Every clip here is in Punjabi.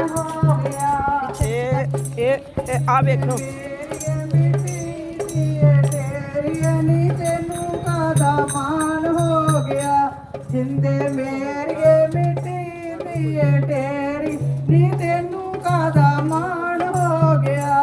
ਹੋ ਗਿਆ। ਇਹ ਆ ਵੇਖੋ ਤੇਰੀਏ ਨੀ ਤੈਨੂੰ ਕਾਦਾ ਮਾਣ ਹੋ ਗਿਆ। ਜਿੰਦੇ ਮੇਰੀਏ ਮਿੱਟੀ ਦੀਏ ਢੇਰੀ ਨੀ ਤੈਨੂੰ ਕਾਦਾ ਮਾਣ ਹੋ ਗਿਆ।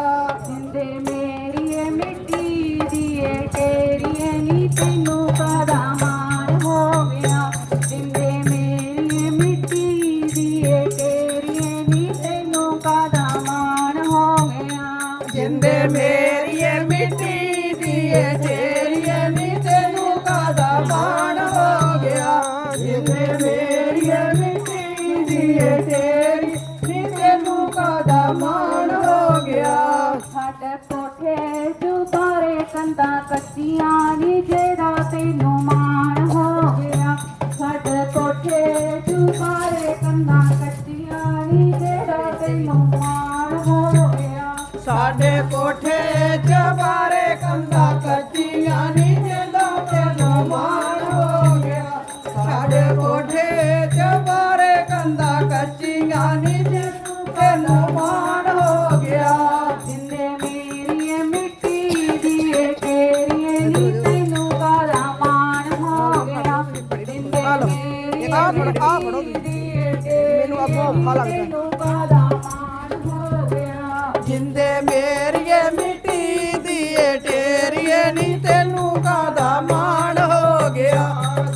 ਜਿੰਦੇ ਮੇਰੀਏ ਮਿੱਟੀ ਦੀਏ ਢੇਰੀਏ ਨੀ ਤੈਨੂੰ ਕਾਦਾ ਮਾਣ ਹੋ ਗਿਆ। ਜਿੰਦੇ ਮੇਰੀਏ ਮਿੱਟੀ ਦੀਏ ਢੇਰੀਏ ਨੀ ਤੈਨੂੰ ਕਾਦਾ ਮਾਣ ਹੋ ਗਿਆ। ਜਿੰਦੇ ਮੇਰੀਏ ਮਿੱਟੀ ਦੀਏ ਢੇਰੀਏ ਨੀ ਤੈਨੂੰ ਕਾਦਾ ਮਾਣ ਹੋ ਗਿਆ। ਜਿੰਦੇ ਮੇਰੀਏ ਮਿੱਟੀ ਦੀਏ ਢੇਰੀ ਨੀ ਤੈਨੂੰ ਕਾਦਾ ਮਾਣ ਹੋ ਗਿਆ। ਸਾਡੇ ਕੋਠੇ ਚੁਬਾਰੇ ਕੰਧਾਂ ਕੱਚੀਆਂ ਨੀ ਜਿਹੜਾ ਤੈਨੂੰ ਮਾਣ ਹੋ ਗਿਆ। ਸਾਡੇ ਕੋਠੇ ਚੁਬਾਰੇ ਕੰਧਾਂ ਕੱਚੀਆਂ ਨੀ ਜਿਹੜਾ ਤੈਨੂੰ ਮਾਣ ਹੋ ਗਿਆ। ਸਾਡੇ ਕੋਠੇ ਚਬਾਰੇ ਕੰਧਾਂ ਕੱਚੀਆਂ ਨੀ ਜਿਹੜਾ ਤੈਨੂੰ ਮਾਣ ਹੋ ਗਿਆ। ਸਾਡੇ ਕੋਠੇ ਚਬਾਰੇ ਕੰਧਾਂ ਕੱਚੀਆਂ ਨੀ ਜਿਹੜਾ ਤੈਨੂੰ ਮਾਣ ਹੋ ਗਿਆ। ਜਿੰਦੇ ਮੇਰੀਏ ਮਿੱਟੀ ਦੀਏ ਢੇਰੀਏ ਨੀ ਤੈਨੂੰ ਕਾਦਾ ਮਾਣ ਹੋ ਗਿਆ। ਜਿੰਦੇ ਮੇਰੀਏ ਮਿੱਟੀ ਦੀਏ ਮੈਨੂੰ ਆਪੋ ਔਖਾ ਲੱਗਦਾ। ਤੈਨੂੰ ਕਾਦਾ ਮਾਣ ਹੋ ਗਿਆ। ਜਿੰਦੇ ਮੇਰੀਏ ਮਿੱਟੀ ਦੀਏ ਢੇਰੀਏ ਨੀ ਤੈਨੂੰ ਕਾਦਾ ਮਾਣ ਹੋ ਗਿਆ।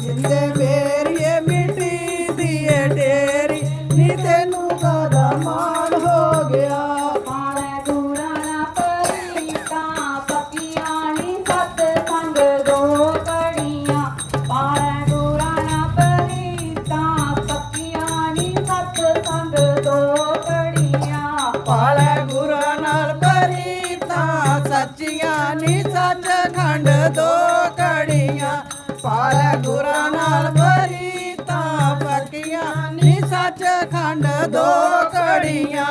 ਜਿੰਦੇ ਮੇਰੀਏ ਮਿੱਟੀ ਦੀਏ ਢੇਰੀ ਨੀ ਤੈਨੂੰ ਕਾਦਾ ਮਾਣ ਹੋ ਗਿਆ। ਪਾਲੇ ਦੂਰਾਂ ਪਰੀਤਾਂ ਪੱਕੀਆਂ ਨੀ ਸੱਤ ਸੰਗ ਦੋ ਕੜੀਆਂ। ਪਾਲੇ ਦੂਰਾਂ ਪਰੀਤਾਂ ਪੱਕੀਆਂ ਨੀ ਸੱਤ ਸੰਗ ਦੋ ਕੜੀਆਂ। ਪਾਲੇ ਗੁਰਾਂ ਨਾਲ ਪਰੀਤਾਂ ਸੱਚੀਆਂ ਨੀ ਸੱਚ ਖੰਡ ਦੋ ਕੜੀਆਂ। ਪਾਲੇ ਗੁਰਾਂ ਨਾਲ ਪਰੀਤਾਂ ਪੱਕੀਆਂ ਨੀ ਸੱਚ ਖੰਡ ਦੋ ਕੜੀਆਂ।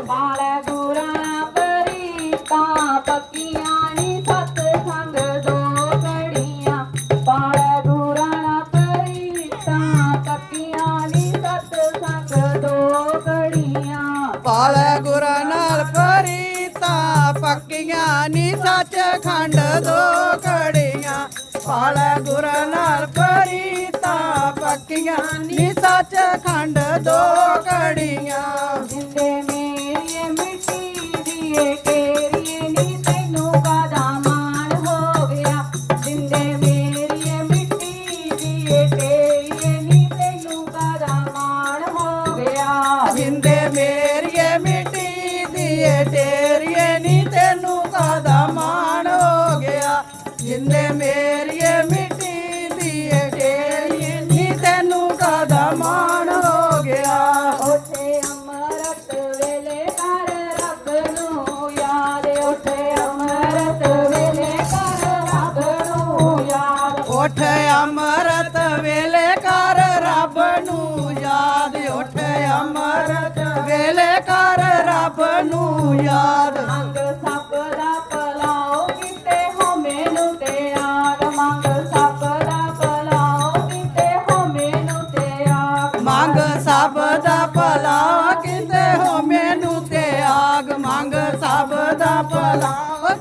ਪਾਲੇ ਦੂਰਾਂ ਪਰੀਤਾਂ ਪੱਕੀਆਂ ਨੀ ਸੱਤ ਸੰਗ ਦੋ ਕੜੀਆਂ। ਪਾਲੇ ਦੂਰਾਂ ਪਰੀਤਾਂ ਪੱਕੀਆਂ ਨੀ ਸੱਤ ਸੰਗ ਦੋ ਕੜੀਆਂ। ਪਾਲੇ ਗੁਰਾਂ ਨਾਲ ਪਰੀਤਾਂ ਪੱਕੀਆਂ ਨੀ ਸੱਚ ਖੰਡ ਦੋ ਕੜੀਆਂ। ਪਾਲੇ ਗੁਰਾਂ ਨਾਲ ਪਰੀਤਾਂ ਪੱਕੀਆਂ ਨੀ ਸੱਚ ਖੰਡ ਦੋ ਕੜੀਆਂ। ਜਿੰਦੇ ਮੇਰੀਏ ਮਿੱਟੀ ਦੀਏ ਢੇਰੀਏ ਨੀ ਤੈਨੂੰ ਕਾਦਾ ਮਾਣ ਹੋ ਗਿਆ। ਜਿੰਦੇ ਮੇਰੀਏ ਮਿੱਟੀ ਦੀਏ ਢੇਰੀਏ ਨੀ ਤੈਨੂੰ ਕਾਦਾ ਮਾਣ ਹੋ ਗਿਆ। ਜਿੰਦੇ ਮੇਰੀਏ ਮਿੱਟੀ ਦੀਏ ਢੇਰੀਏ ਨੀ ਤੈਨੂੰ ਕਾਦਾ ਮਾਣ ਹੋ ਗਿਆ। ਜਿੰਦੇ ਮੇਰੀਏ ਮਿੱਟੀ ਦੀਏ ਢੇਰੀਏ ਨੀ ਤੈਨੂੰ ਕਾਦਾ ਮਾਣ ਹੋ ਗਿਆ। ਉੱਥੇ ਅੰਮ੍ਰਿਤ ਵੇਲੇ ਕਰ ਰੱਬ ਨੂੰ ਯਾਦ। ਉੱਥੇ ਅੰਮ੍ਰਿਤ ਵੇਲੇ ਕਰ ਰੱਬ ਨੂੰ ਯਾਦ। ਉੱਠ ਅੰਮ੍ਰਿਤ ਵੇਲੇ ਕਰ ਰੱਬ ਨੂੰ ਯਾਦ। ਉੱਠ ਅੰਮ੍ਰਿਤ ਵੇਲੇ ਕਰ ਰੱਬ ਨੂੰ ਯਾਦ। ਮੰਗ ਸਭ ਦਾ ਭਲਾਓ ਕਿਤੇ ਹੋ ਮੈਨੂੰ ਤੇ ਆਗ। ਮੰਗ ਸਭ ਦਾ ਭਲਾਓ ਕਿਤੇ ਹੋ ਮੈਨੂੰ ਤੇ ਆਗ। ਮੰਗ ਸਭ ਦਾ ਭਲਾ ਕਿਤੇ ਹੋ ਮੈਨੂੰ ਤੇ ਆਗ। ਮੰਗ ਸਭ ਦਾ ਭਲਾ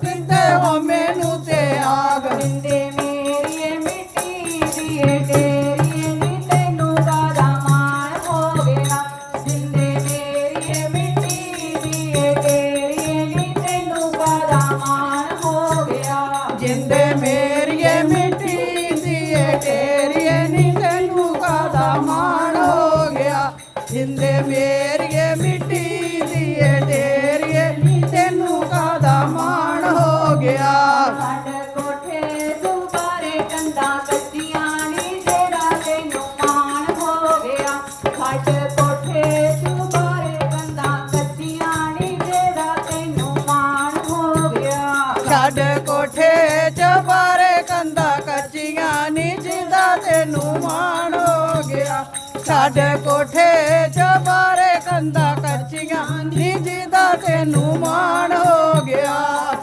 ਕਿਤੇ ਹੋ ਮੈਨੂੰ ਤੇ ਆਗ। ਜਿੰਦੇ ਮੇਰੀਏ ਮਿੱਟੀ ਦੀਏ ਢੇਰੀਏ ਨੀ ਤੈਨੂੰ ਕਾਦਾ ਮਾਣ ਹੋ ਗਿਆ। ਜਿੰਦੇ ਮੇਰੀਏ ਮਿੱਟੀ ਦੀਏ ਢੇਰੀਏ ਨੀ ਤੈਨੂੰ ਕਾਦਾ ਮਾਣ ਹੋ ਗਿਆ। ਜਿੰਦੇ ਮੇਰੀਏ ਮਿੱਟੀ ਦੀਏ ਢੇਰੀਏ ਨੀ ਤੈਨੂੰ ਕਾਦਾ ਮਾਣ ਹੋ ਗਿਆ। ਜਿੰਦੇ ਮੇਰੀਏ ਮਿੱਟੀ ਦੀਏ ਢੇਰੀਏ ਨੀ ਤੈਨੂੰ ਕਾਦਾ ਮਾਣ ਹੋ ਗਿਆ। ਸਾਡੇ ਕੋਠੇ ਦੁਬਾਰੇ ਕੰਧਾਂ ਕੱਚੀਆਂ ਨੀ ਜਿਹੜਾ ਤੈਨੂੰ ਮਾਣ ਹੋ ਗਿਆ। ਸਾਡੇ ਕੋਠੇ ਦੁਬਾਰੇ ਕੰਧਾਂ ਕੱਚੀਆਂ ਨੀ ਜਿਹੜਾ ਤੈਨੂੰ ਮਾਣ ਹੋ ਗਿਆ। ਛੱਡ ਕੋਠੇ ਚਬਾਰੇ ਕੰਧਾਂ ਕੱਚੀਆਂ ਨੀ ਜਿਹਦਾ ਤੈਨੂੰ ਮਾਣ ਹੋ ਗਿਆ। ਛੱਡ ਕੋਠੇ ਚਬਾਰੇ ਕੰਧਾਂ ਕੱਚੀਆਂ ਨੀ ਜਿਹਦਾ ਤੈਨੂੰ ਮਾਣ ਹੋ ਗਿਆ।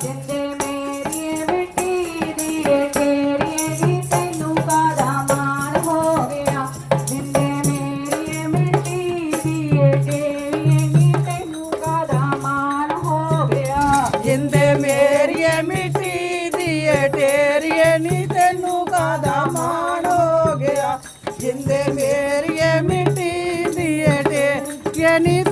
ਜਿੰਦੇ ਮੇਰੀਏ ਮਿੱਟੀ ਦੀਏ ਢੇਰੀਏ ਨੀ ਤੈਨੂੰ ਕਾਦਾ ਮਾਣ ਹੋ ਗਿਆ। ਜਿੰਦੇ ਮੇਰੀਏ ਮਿੱਟੀ ਦੀਏ ਢੇਰੀਏ ਨੀ ਤੈਨੂੰ ਮਿੱਟੀ ਦੀਏ ਢੇਰੀਏ ਨੀ ਤੈਨੂੰ ਕਾਦਾ ਮਾਣ ਹੋ ਗਿਆ ਜਿੰਦੇ ਮੇਰੀਏ ਮਿੱਟੀ ਦੀਏ ਢੇਰੀਏ ਨੀ